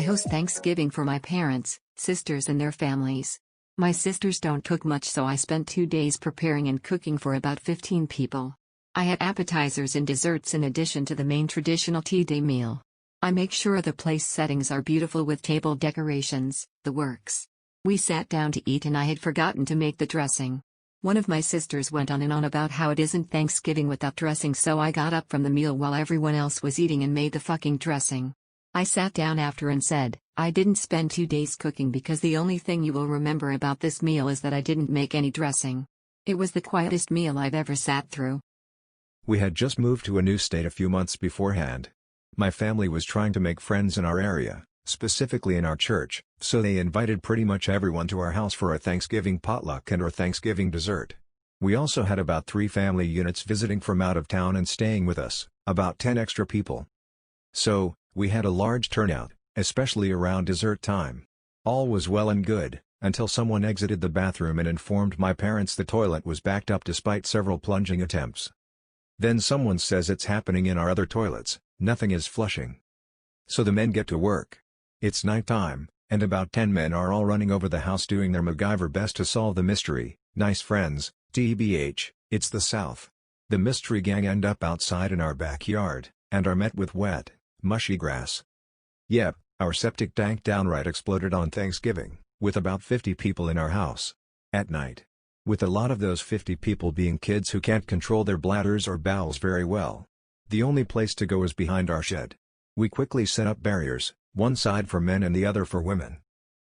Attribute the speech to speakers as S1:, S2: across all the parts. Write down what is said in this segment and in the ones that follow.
S1: host Thanksgiving for my parents, sisters and their families. My sisters don't cook much, so I spent 2 days preparing and cooking for about 15 people. I had appetizers and desserts in addition to the main traditional tea day meal. I make sure the place settings are beautiful with table decorations, the works. We sat down to eat and I had forgotten to make the dressing. One of my sisters went on and on about how it isn't Thanksgiving without dressing, so I got up from the meal while everyone else was eating and made the fucking dressing. I sat down after and said, I didn't spend 2 days cooking because the only thing you will remember about this meal is that I didn't make any dressing. It was the quietest meal I've ever sat through.
S2: We had just moved to a new state a few months beforehand. My family was trying to make friends in our area, specifically in our church, so they invited pretty much everyone to our house for a Thanksgiving potluck and our Thanksgiving dessert. We also had about 3 family units visiting from out of town and staying with us, about 10 extra people. So, we had a large turnout, especially around dessert time. All was well and good, until someone exited the bathroom and informed my parents the toilet was backed up despite several plunging attempts. Then someone says it's happening in our other toilets, nothing is flushing. So the men get to work. It's nighttime, and about 10 men are all running over the house doing their MacGyver best to solve the mystery. Nice friends, TBH, it's the South. The mystery gang end up outside in our backyard, and are met with wet, mushy grass. Yep, our septic tank downright exploded on Thanksgiving, with about 50 people in our house. At night. With a lot of those 50 people being kids who can't control their bladders or bowels very well. The only place to go is behind our shed. We quickly set up barriers, one side for men and the other for women.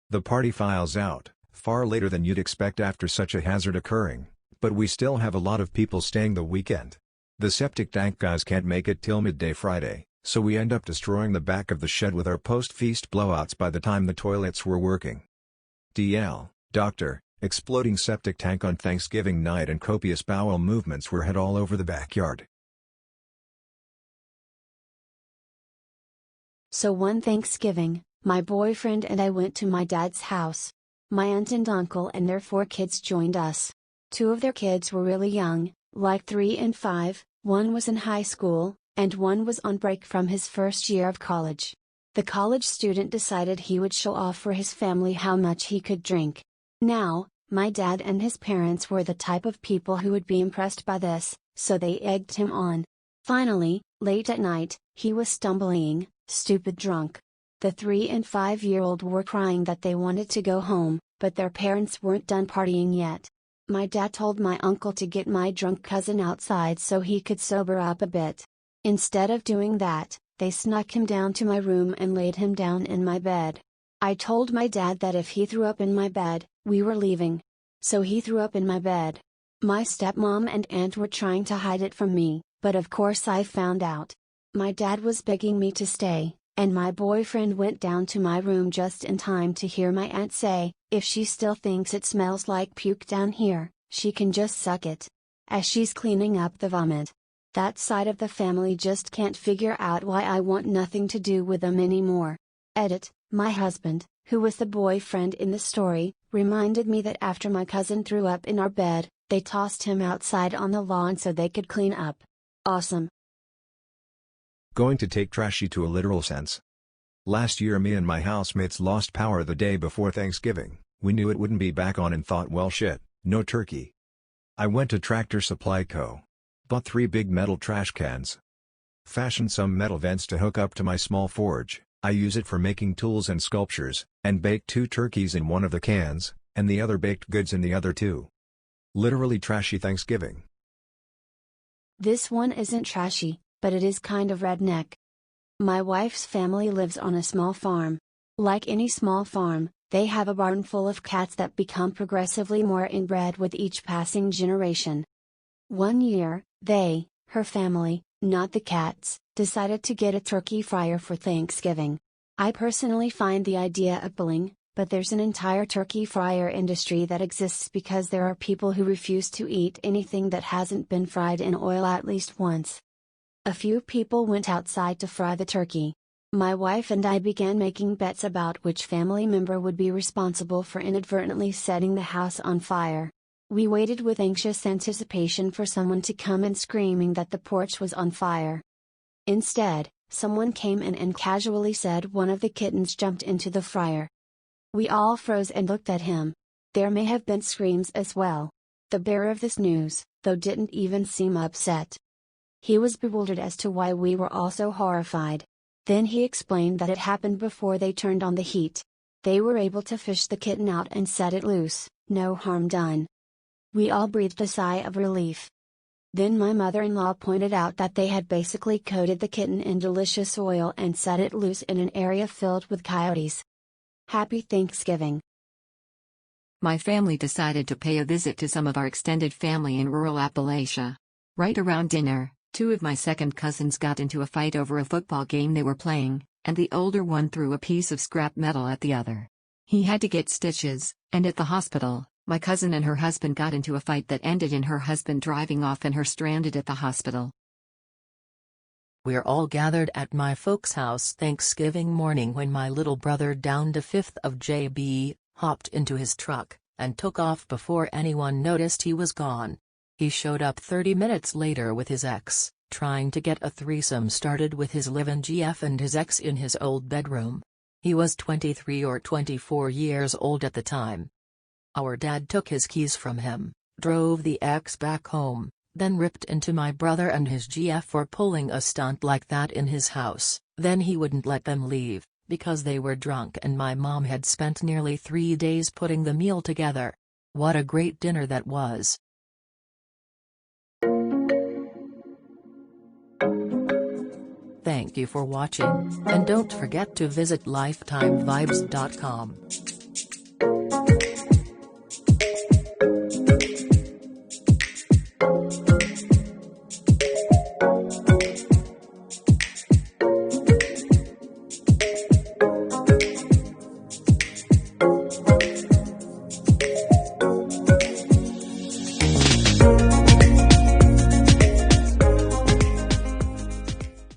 S2: The party files out, far later than you'd expect after such a hazard occurring, but we still have a lot of people staying the weekend. The septic tank guys can't make it till midday Friday, so we end up destroying the back of the shed with our post-feast blowouts by the time the toilets were working. DL, Doctor, exploding septic tank on Thanksgiving night and copious bowel movements were had all over the backyard.
S3: So one Thanksgiving, my boyfriend and I went to my dad's house. My aunt and uncle and their 4 kids joined us. 2 of their kids were really young, like 3 and 5, one was in high school, and one was on break from his first year of college. The college student decided he would show off for his family how much he could drink. Now, my dad and his parents were the type of people who would be impressed by this, so they egged him on. Finally, late at night, he was stumbling, stupid drunk. The 3 and 5-year-old were crying that they wanted to go home, but their parents weren't done partying yet. My dad told my uncle to get my drunk cousin outside so he could sober up a bit. Instead of doing that, they snuck him down to my room and laid him down in my bed. I told my dad that if he threw up in my bed, we were leaving. So he threw up in my bed. My stepmom and aunt were trying to hide it from me, but of course I found out. My dad was begging me to stay, and my boyfriend went down to my room just in time to hear my aunt say, if she still thinks it smells like puke down here, she can just suck it. As she's cleaning up the vomit. That side of the family just can't figure out why I want nothing to do with them anymore. Edit, my husband, who was the boyfriend in the story, reminded me that after my cousin threw up in our bed, they tossed him outside on the lawn so they could clean up. Awesome.
S2: Going to take trashy to a literal sense. Last year me and my housemates lost power the day before Thanksgiving. We knew it wouldn't be back on and thought, well shit, no turkey. I went to Tractor Supply Co. Bought 3 big metal trash cans. Fashioned some metal vents to hook up to my small forge. I use it for making tools and sculptures, and baked 2 turkeys in one of the cans, and the other baked goods in the other 2. Literally trashy Thanksgiving.
S3: This one isn't trashy, but it is kind of redneck. My wife's family lives on a small farm. Like any small farm, they have a barn full of cats that become progressively more inbred with each passing generation. One year, her family, not the cats, decided to get a turkey fryer for Thanksgiving. I personally find the idea appealing, but there's an entire turkey fryer industry that exists because there are people who refuse to eat anything that hasn't been fried in oil at least once. A few people went outside to fry the turkey. My wife and I began making bets about which family member would be responsible for inadvertently setting the house on fire. We waited with anxious anticipation for someone to come in screaming that the porch was on fire. Instead, Someone came in and casually said one of the kittens jumped into the fryer. We all froze and looked at him. There may have been screams as well. The bearer of this news, though, didn't even seem upset. He was bewildered as to why we were all so horrified. Then he explained that it happened before they turned on the heat. They were able to fish the kitten out and set it loose, no harm done. We all breathed a sigh of relief. Then my mother-in-law pointed out that they had basically coated the kitten in delicious oil and set it loose in an area filled with coyotes. Happy Thanksgiving.
S1: My family decided to pay a visit to some of our extended family in rural Appalachia. Right around dinner, two of my second cousins got into a fight over a football game they were playing, and the older one threw a piece of scrap metal at the other. He had to get stitches, and at the hospital, my cousin and her husband got into a fight that ended in her husband driving off and her stranded at the hospital.
S4: We're all gathered at my folks' house Thanksgiving morning when my little brother downed a fifth of JB, hopped into his truck, and took off before anyone noticed he was gone. He showed up 30 minutes later with his ex, trying to get a threesome started with his live-in GF and his ex in his old bedroom. He was 23 or 24 years old at the time. Our dad took his keys from him, drove the ex back home, then ripped into my brother and his GF for pulling a stunt like that in his house. Then he wouldn't let them leave, because they were drunk and my mom had spent nearly 3 days putting the meal together. What a great dinner that was. Thank you for watching, and don't forget to visit lifetimevibes.com.